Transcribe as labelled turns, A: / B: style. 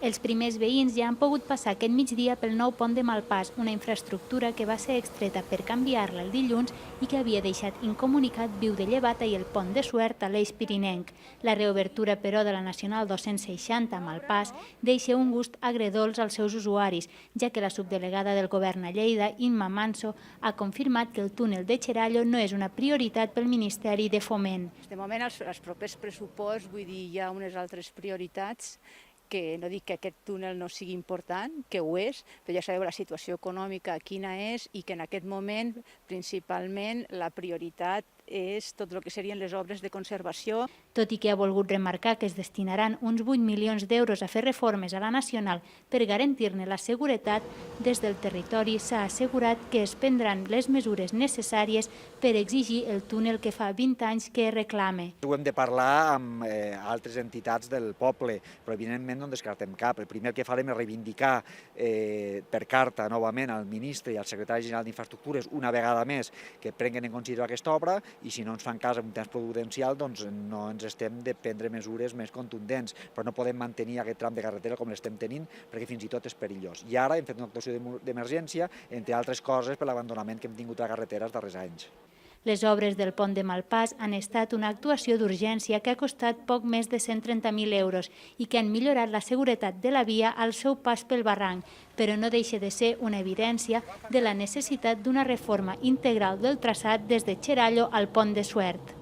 A: Els primers veïns ja han pogut passar aquest migdia pel nou pont de Malpàs, una infraestructura que va ser extreta per canviar-la el dilluns i que havia deixat incomunicat Viu de Llevata i el pont de Suert a l'Eix Pirinenc. La reobertura, però, de la Nacional 260 a Malpàs deixa un gust agredolç als seus usuaris, ja que la subdelegada del govern a Lleida, Imma Manso, ha confirmat que el túnel de Xerallo no és una prioritat pel Ministeri de Foment.
B: De moment, als propers pressuposts, vull dir, hi ha unes altres prioritats que no dic que aquest túnel no sigui important, que ho és, però ja sabeu la situació econòmica quina és i que en aquest moment, principalment, la prioritat és tot el que serien les obres de conservació.
A: Tot i que ha volgut remarcar que es destinaran uns 8 milions d'euros a fer reformes a la Nacional per garantir-ne la seguretat, des del territori s'ha assegurat que es prendran les mesures necessàries per exigir el túnel que fa 20 anys que reclama.
C: Ho hem de parlar amb altres entitats del poble, però evidentment no en descartem cap. El primer que farem és reivindicar per carta novament al ministre i al secretari general d'Infraestructures una vegada més que prenguen en consideració aquesta obra, i si no ens fan cas en un temps prudencial, doncs no ens estem de prendre mesures més contundents, però no podem mantenir aquest tram de carretera com l'estem tenint, perquè fins i tot és perillós. I ara hem fet una actuació d'emergència, entre altres coses, per l'abandonament que hem tingut a la carretera els darrers anys.
A: Les obres del pont de Malpàs han estat una actuació d'urgència que ha costat poc més de 130.000 euros i que han millorat la seguretat de la via al seu pas pel barranc, però no deixa de ser una evidència de la necessitat d'una reforma integral del traçat des de Xerallo al pont de Suert.